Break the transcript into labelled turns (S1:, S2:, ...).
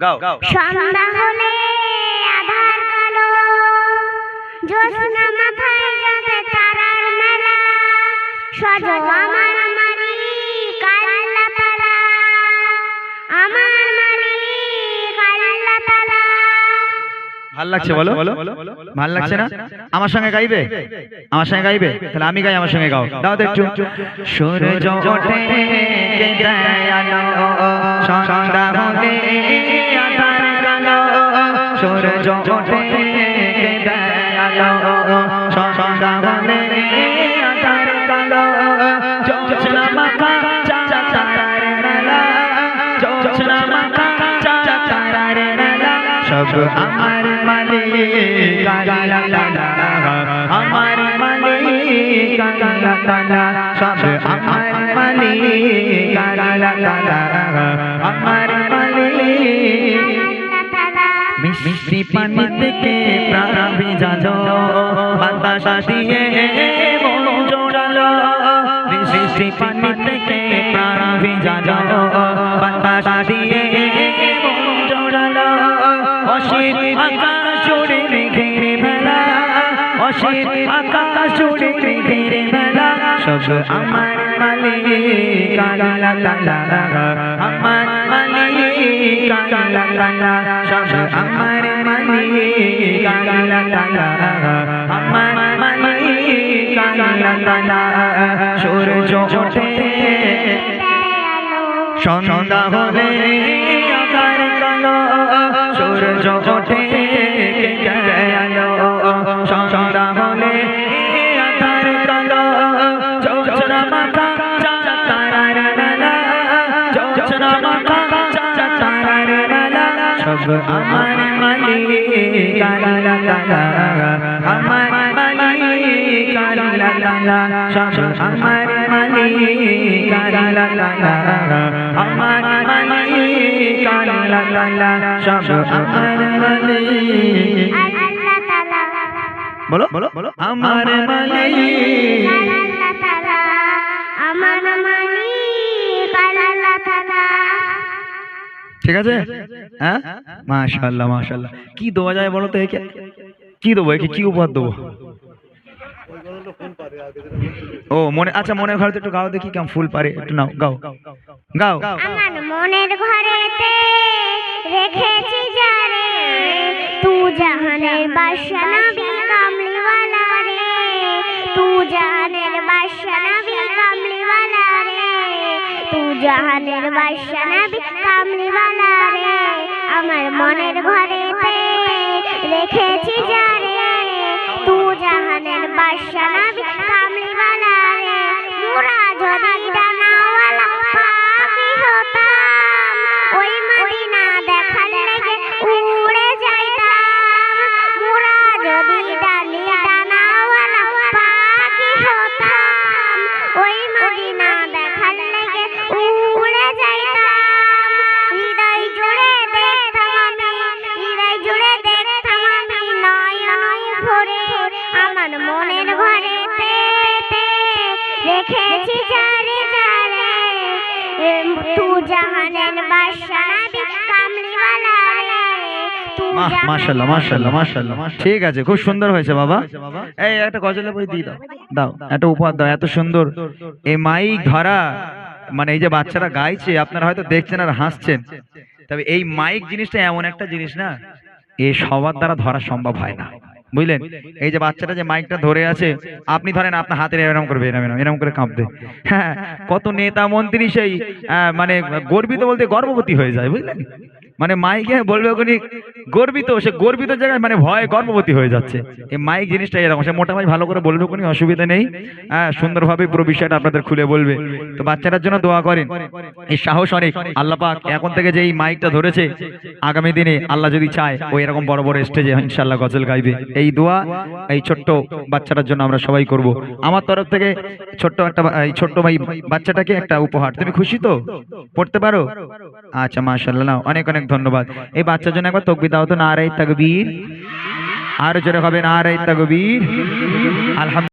S1: গাও।
S2: সন্ধ্যা হলে আধার কালো, জ্যোৎস্না মাথায় যাবে তারার মেলা, সজো আমার মালিক আল্লাহ তাআলা, আমার মালিক আল্লাহ তাআলা।
S1: ভাল লাগছে বলো? ভাল লাগছে না? আমার সঙ্গে গাইবে? আমার সঙ্গে গাইবে? তাহলে আমি গাই, আমার সঙ্গে গাও। দাও তো একটু। সূর্য ওঠে কে দেয় আলো, সন্ধ্যা হলে আধার কালো, সূর্য ওঠে কে দেয় আলো, সন্ধ্যা হলে আধার কালো, জ্যোৎস্না মাখা তারার মেলা, জ্যোৎস্না মাখা তারার মেলা, সব আমার মালিক আল্লাহ তাআলা, আমার মালিক আল্লাহ তাআলা, সব আমার মালিক আল্লাহ তাআলা, আমার মালিক। মিষ্টি পানি থেকে প্রাণ ভিজালো, বাতাস দিয়ে মন জোড়ালো, মিষ্টি পানি থেকে প্রাণ ভিজালো, বাতাস দিয়ে মন জোড়ালো, অসীম আকাশ জুড়ে মেঘের মেলা, অসীম আকাশ জুড়ে মেঘের মেলা, সব আমার মালিক আল্লাহ তাআলা, আমার মালিক আল্লাহ তাআলা, সব আমার মালিক আল্লাহ তাআলা, আমার মালিক আল্লাহ তাআলা। সূর্য ওঠে সন্ধ্যা হলে আধার কালো, সূর্য ওঠে কে আলো, সন্ধ্যা হলে আধার কালো, জ্যোৎস্না মাখা তারার মেলা, জ্যোৎস্না মাখা তারার মেলা, সব আমার মালিক আল্লাহ তাআলা, আমার মালিক আল্লাহ তাআলা, সব আমার মালিক আল্লাহ তাআলা, আমার মালিক আল্লাহ তাআলা, সব আমার মালিক আল্লাহ তাআলা। বলো বলো, আমার মালিক আল্লাহ তাআলা, আমার মালিক আল্লাহ তাআলা। ঠিক আছে? হ্যাঁ, মাশাআল্লাহ মাশাআল্লাহ। কি দেওয়া যায় বলো তো? একে কি দেবো? একে কি উপহার দেবো? ও মনে, আচ্ছা মনের ঘরে একটু গাও দেখি কেমন ফুল পারে, একটু নাও গাও গাও।
S2: আমার মনের ঘরেতে রেখেছি যারে, তু জাহানের বাদশা নবী কামলিওয়ালা রে, তু জাহানের বাদশা নবী কামলিওয়ালা রে, তু জাহানের বাদশা নবী কামলিওয়ালা রে, আমার মনের ঘরেতে রেখেছি যারে, তু জাহানের বাদশা নবী কামলিওয়ালা রে, মোরা যদি ডানাওয়ালা পাখি হতাম, ওই মদিনা দেখার লেগে উড়ে যাইতাম, মোরা যদি ডানাওয়ালা পাখি হতাম, ওই মদিনা দেখার লেগে উড়ে যাইতাম, হৃদয় জুড়ে দেখতাম আমি, হৃদয় জুড়ে দেখতাম আমি, নয়ন ভরে আমার মনের ঘরেতে রেখেছি যারে যারে, তু জাহানের বাদশা নবী কামলিওয়ালা রে, তু
S1: মাশাআল্লাহ মাশাআল্লাহ মাশাআল্লাহ। ঠিক আছে, খুব সুন্দর হয়েছে বাবা। এই একটা গজলের বই দিয়ে দাও, দাও একটা উপহার দাও। এত সুন্দর এই মাইক ধরা, মানে এই যে বাচ্চারা গাইছে আপনারা হয়তো দেখছেন আর হাসছেন, তবে এই মাইক জিনিসটা এমন একটা জিনিস না, এই সবার দ্বারা ধরা সম্ভব হয় না, বুঝলেন? এই যে বাচ্চাটা যে মাইকটা ধরে আছে, আপনি ধরেন আপনার হাতের এরকম করবে, এরকম করে কাঁপবে। হ্যাঁ, কত নেতা মন্ত্রী সেই মানে গর্বিত বলতে গর্ভবতী হয়ে যায়, বুঝলেন? মানে মাইকে বলবে ওখানে গর্বিত, সে গর্বিত জায়গায় মানে ভয় গর্ভবতী হয়ে যাচ্ছে। এই মাইক জিনিসটা এরকম, সে মোটামুটি ভালো করে বলবে, কোনো অসুবিধা নেই। হ্যাঁ, সুন্দরভাবে পুরো বিষয়টা আপনাদের খুলে বলবে। তো বাচ্চাটার জন্য দোয়া করেন, এই সাহস অনেক। আল্লাহ পাক এখন থেকে যে এই মাইকটা ধরেছে, আগামী দিনে আল্লাহ যদি চায় ও এরকম বড় বড় স্টেজে ইনশাআল্লাহ গজল গাইবে। এই দোয়া এই ছোট্ট বাচ্চাটার জন্য আমরা সবাই করব। আমার তরফ থেকে ছোট্ট একটা এই ছোট্ট ভাই বাচ্চাটাকে একটা উপহার। তুমি খুশি তো? পড়তে পারো? আচ্ছা মাশাআল্লাহ, অনেক অনেক ধন্যবাদ। এই বাচ্চার জন্য একবার তাকবীর দাও তো, নারে তাকবীর। আর জোরে হবে নারে তাকবীর। আলহামদুলিল্লাহ।